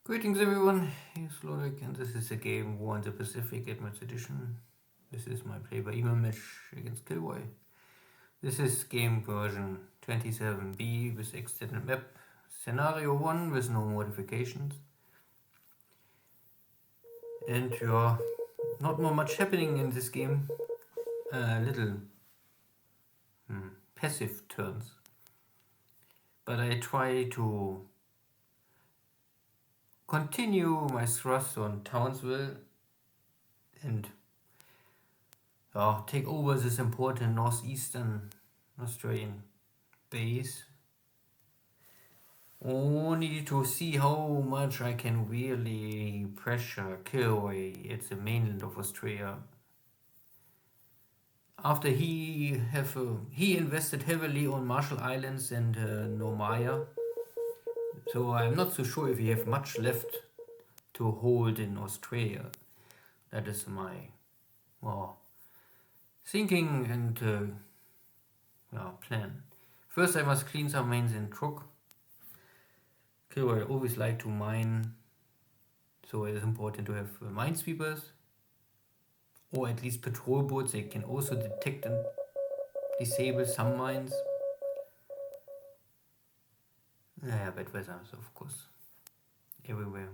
Greetings everyone, here's Lodrik and this is the game War in the Pacific Advanced Edition. This is my play by email match against KilRoy. This is game version 27B with extended map, scenario 1 with no modifications. And not much happening in this game, little passive turns. But I try to continue my thrust on Townsville and take over this important northeastern Australian base. Only to see how much I can really pressure KilRoy at the mainland of Australia. After he invested heavily on Marshall Islands and Noumea. So I'm not so sure if we have much left to hold in Australia. That is my thinking and plan. First I must clean some mines in Truk. KilRoy always like to mine, so it is important to have minesweepers. Or at least patrol boats, they can also detect and disable some mines. Yeah, bad weather, so of course, everywhere.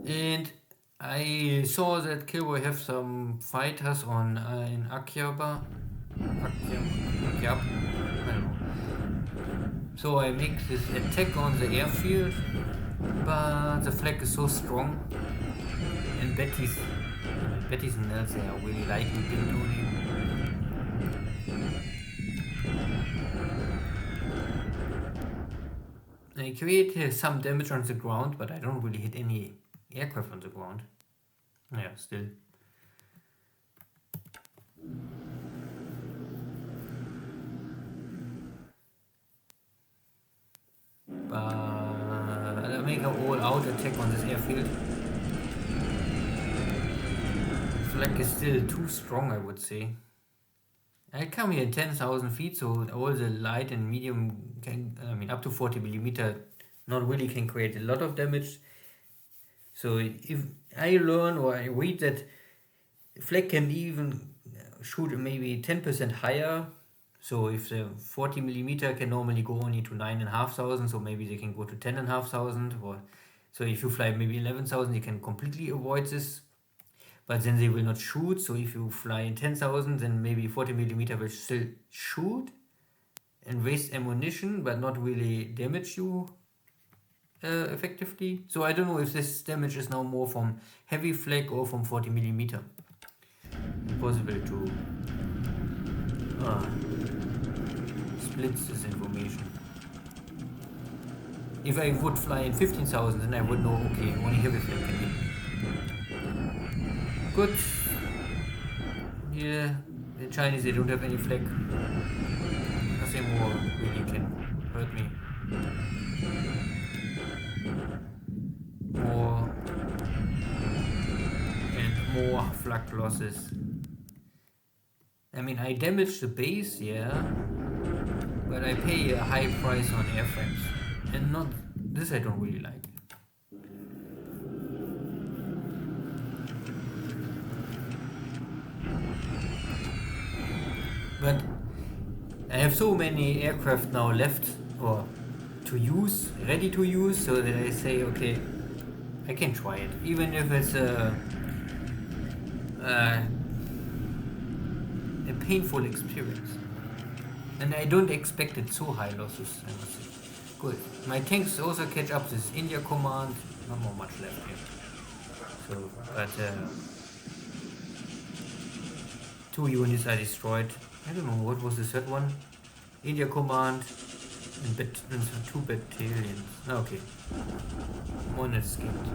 And I saw that KilRoy have some fighters on in Akyab, I don't know. So I make this attack on the airfield, but the flag is so strong, and Betty's and Nels are really likely built on it. I create some damage on the ground, but I don't really hit any aircraft on the ground. Yeah, still. But I make an all-out attack on this airfield. Flag is still too strong, I would say. I come here in 10,000 feet, so all the light and medium up to 40 millimeter not really can create a lot of damage. So if I learn or I read that flag can even shoot maybe 10% higher. So if the 40 millimeter can normally go only to 9,500, so maybe they can go to 10,500. Or so if you fly maybe 11,000, you can completely avoid this. But then they will not shoot. So if you fly in 10,000, then maybe 40 millimeter will still shoot and waste ammunition, but not really damage you effectively. So I don't know if this damage is now more from heavy flag or from 40 millimeter. Impossible to split this information. If I would fly in 15,000, then I would know, okay, only heavy flag can hit. Good. Yeah, the Chinese, they don't have any flag. Nothing more really can hurt me. More and more flag losses. I mean, I damage the base, yeah, but I pay a high price on airframes. And not this, I don't really like. But I have so many aircraft now left or to use, ready to use, so that I say, okay, I can try it, even if it's a painful experience. And I don't expect it so high losses, I must say. Good. My tanks also catch up this India command, not more much left here. So, but 2 units are destroyed. I don't know, what was the third one? India command and 2 battalions. Okay. One escaped.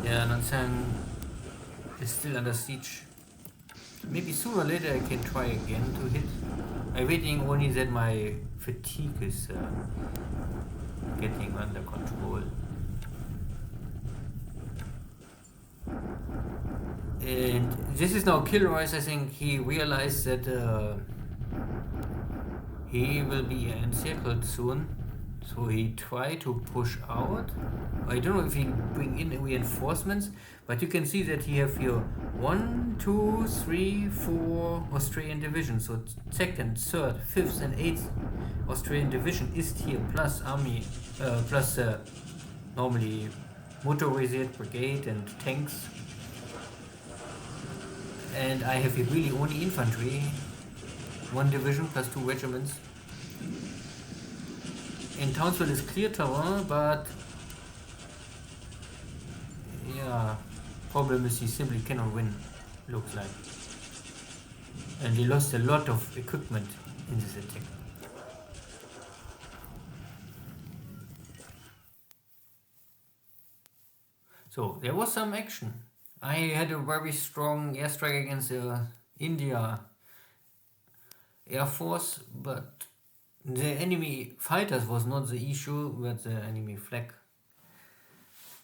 Yeah, Nansang is still under siege. Maybe sooner or later I can try again to hit. I'm waiting only that my fatigue is getting under control. And this is now KilRoy's. I think he realized that he will be encircled soon. So he tried to push out. I don't know if he bring in reinforcements, but you can see that he have here 1, 2, 3, 4 Australian divisions. So second, third, fifth, and eighth Australian division is here, plus army, plus normally motorized brigade and tanks. And I have here really only infantry, 1 division plus 2 regiments. And Townsville is clear terrain, but yeah, problem is he simply cannot win, looks like. And he lost a lot of equipment in this attack. So there was some action. I had a very strong airstrike against the India Air Force, but the enemy fighters was not the issue, but the enemy flag.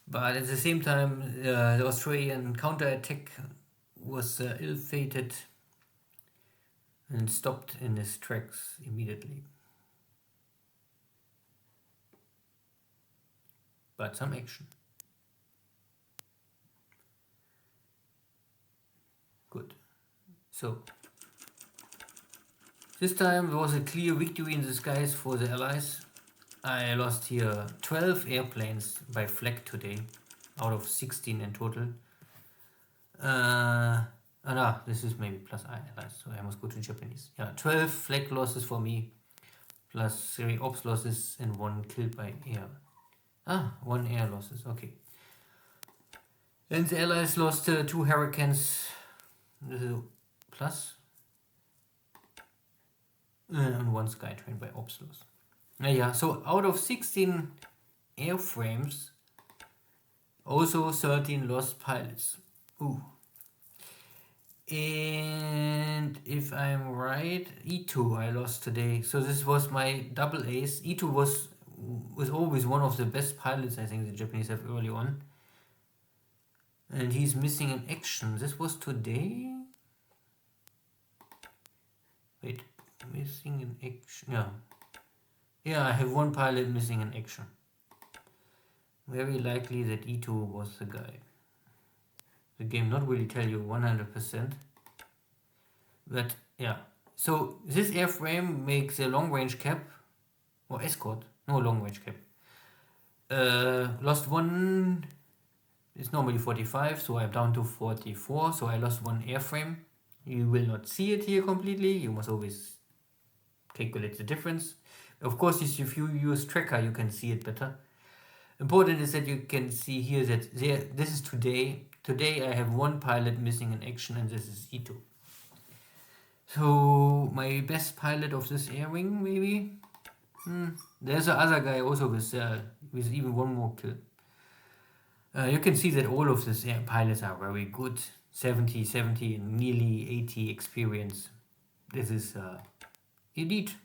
But at the same time, the Australian counterattack was ill-fated and stopped in its tracks immediately. But some action. Good. So, this time there was a clear victory in the skies for the Allies. I lost here 12 airplanes by flag today, out of 16 in total. No, this is maybe plus Allies, so I must go to Japanese. Yeah, 12 flag losses for me, plus 3 ops losses and 1 killed by air. 1 air losses, okay. And the Allies lost 2 Hurricanes, this is plus, and 1 Skytrain by ops loss. Yeah, so out of 16 airframes, also 13 lost pilots. Ooh. And if I'm right, E2 I lost today. So this was my double ace. E2 was always one of the best pilots I think the Japanese have early on. And he's missing in action. This was today? Wait, missing in action. Yeah. Yeah, I have 1 pilot missing in action. Very likely that E2 was the guy. The game not really tell you 100%. But yeah. So this airframe makes a long range cap. Or escort. No long range cap. Lost 1. It's normally 45, so I'm down to 44. So I lost 1 airframe. You will not see it here completely. You must always calculate the difference. Of course, if you use tracker, you can see it better. Important is that you can see here that this is today. Today I have 1 pilot missing in action, and this is E2. So my best pilot of this air wing, maybe. There's the other guy also with even 1 more kill. You can see that all of these pilots are very good. 70, and nearly 80 experience. This is elite.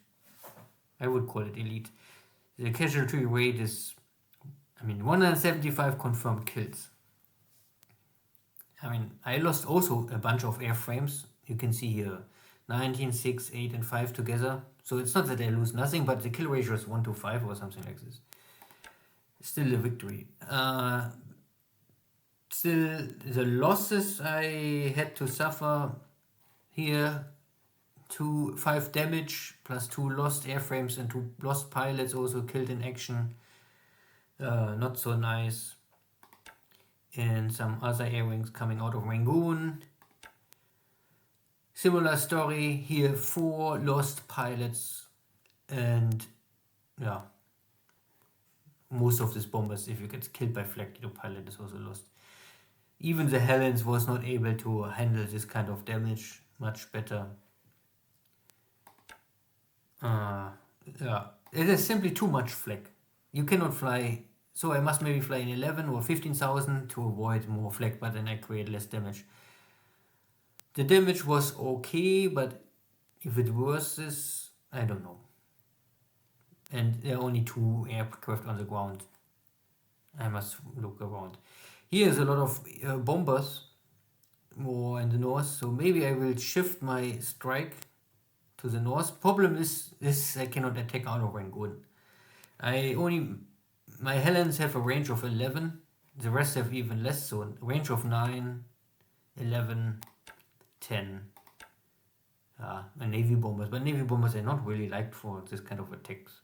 I would call it elite. The casualty rate is, 175 confirmed kills. I lost also a bunch of airframes. You can see here 19, 6, 8, and 5 together. So it's not that I lose nothing, but the kill ratio is 1 to 5 or something like this. Still a victory. Still, the losses I had to suffer here, 5 damage, plus 2 lost airframes and 2 lost pilots also killed in action. Not so nice. And some other air wings coming out of Rangoon. Similar story here, 4 lost pilots, and yeah, most of these bombers, if you get killed by flak, your pilot is also lost. Even the Helens was not able to handle this kind of damage much better. Yeah, it is simply too much flak. You cannot fly, so I must maybe fly in 11 or 15,000 to avoid more flak, but then I create less damage. The damage was okay, but if it was, I don't know. And there are only 2 aircraft on the ground. I must look around. Here's a lot of bombers, more in the north, so maybe I will shift my strike to the north. Problem is I cannot attack out of Rangoon. My Helens have a range of 11, the rest have even less, so a range of 9, 11, 10. And Navy bombers, but Navy bombers are not really liked for this kind of attacks.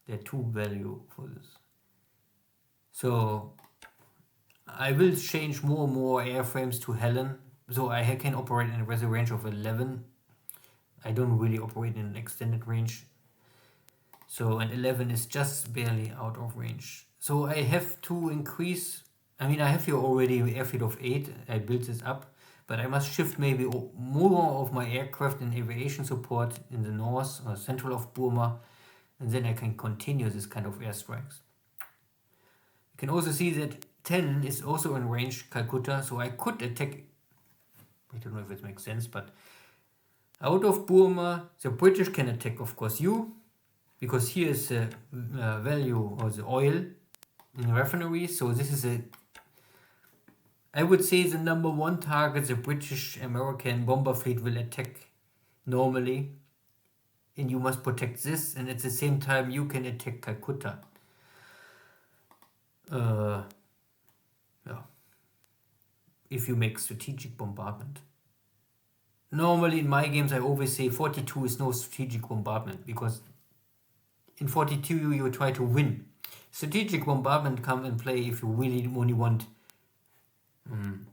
They're too value for this. So I will change more and more airframes to Helen, so I can operate in a range of 11. I don't really operate in an extended range. So an 11 is just barely out of range. So I have to increase, I have here already an airfield of 8, I built this up, but I must shift maybe more of my aircraft and aviation support in the north or central of Burma, and then I can continue this kind of airstrikes. You can also see that 10 is also in range Calcutta, so I could attack, I don't know if it makes sense, but out of Burma, the British can attack, of course, you, because here is the value or the oil in the refinery. So this is I would say the number one target the British American bomber fleet will attack normally. And you must protect this, and at the same time you can attack Calcutta. If you make strategic bombardment. Normally in my games I always say 42 is no strategic bombardment, because in 42 you try to win. Strategic bombardment come in play if you really only want,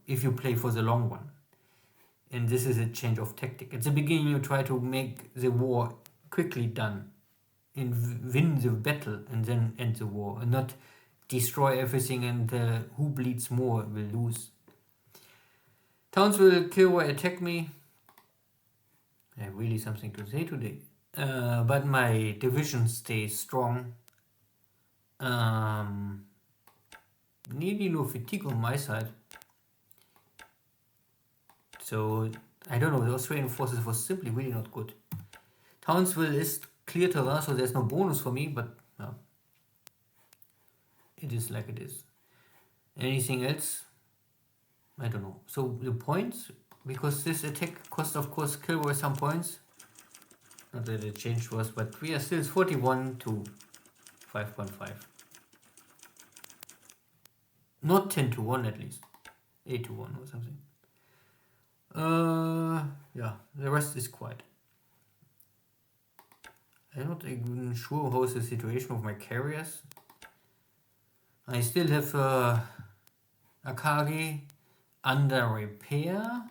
if you play for the long run. And this is a change of tactic. At the beginning you try to make the war quickly done and win the battle and then end the war, and not destroy everything and who bleeds more will lose. Towns will KilRoy attack me. I have really something to say today. But my division stays strong. Nearly no fatigue on my side. So, I don't know, the Australian forces was simply really not good. Townsville is clear terrain, so there's no bonus for me, but no. It is like it is. Anything else? I don't know. So the points, because this attack cost of course KilRoy some points. Not that it changed was, but we are still 41 to 5.5. Not 10 to 1 at least. 8 to 1 or something. Yeah, the rest is quiet. I'm not even sure how's the situation of my carriers. I still have Akagi under repair.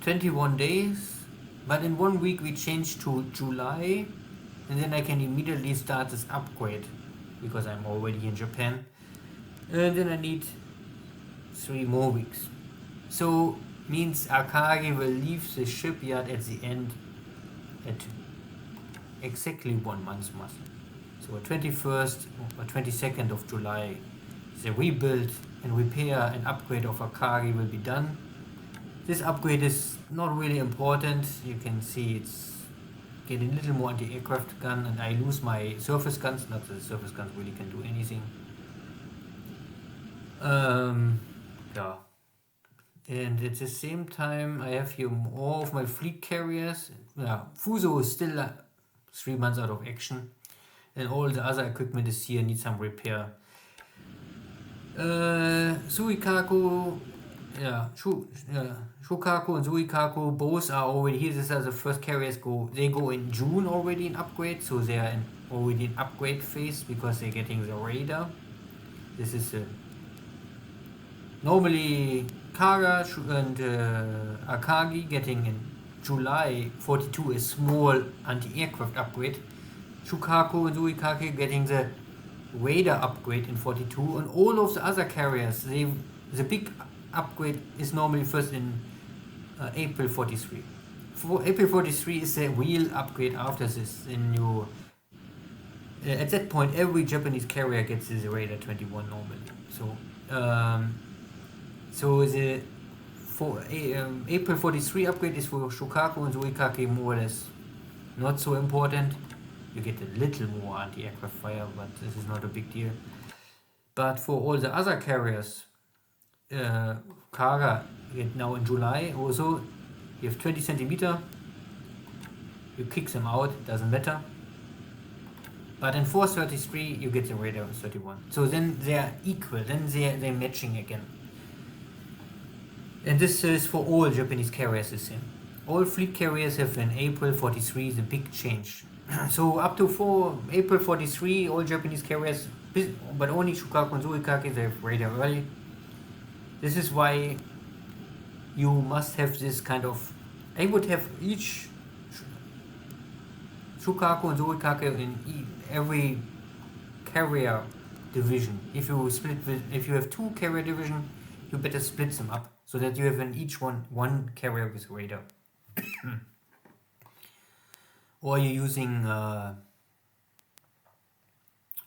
21 days. But in 1 week we changed to July. And then I can immediately start this upgrade, because I'm already in Japan. And then I need 3 more weeks. So means Akagi will leave the shipyard at the end at exactly 1 month's muscle. So 21st or 22nd of July, the rebuild and repair and upgrade of Akagi will be done. This upgrade is not really important. You can see it's getting a little more anti-aircraft gun, and I lose my surface guns. Not that the surface guns really can do anything. Yeah. And at the same time, I have here more of my fleet carriers. Yeah, Fuso is still 3 months out of action, and all the other equipment is here, needs some repair. Suikaku, Shukaku and Suikaku both are already here. These are the first carriers they go in June already in upgrade, so they are already in upgrade phase because they're getting the radar. This is normally Kaga and Akagi getting in July 42 a small anti-aircraft upgrade. Shukaku and Suikaku getting the radar upgrade in 42, and all of the other carriers, the big upgrade is normally first in April 43. For April 43 is the real upgrade after this. At that point, every Japanese carrier gets this radar 21 normally. So the April 43 upgrade is for Shukaku and Suikaku more or less not so important. You get a little more anti-aircraft fire, but this is not a big deal. But for all the other carriers, Kaga now in July also, you have 20 centimeter, you kick them out, doesn't matter. But in 433 you get the radar 31. So then they are equal, then they're matching again. And this is for all Japanese carriers the same. All fleet carriers have in April 43 the big change. So up to April 43 all Japanese carriers, but only Shukaku and Zuikake, they have radar early. This is why you must have this kind of, I would have each Shukaku and Zuikake in every carrier division. If you have 2 carrier division, you better split them up so that you have in each one carrier with radar. Or you're using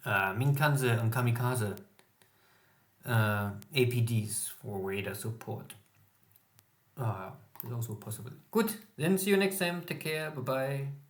Minkanze and Kamikaze APDs for radar support. It's also possible. Good, then see you next time. Take care. Bye bye.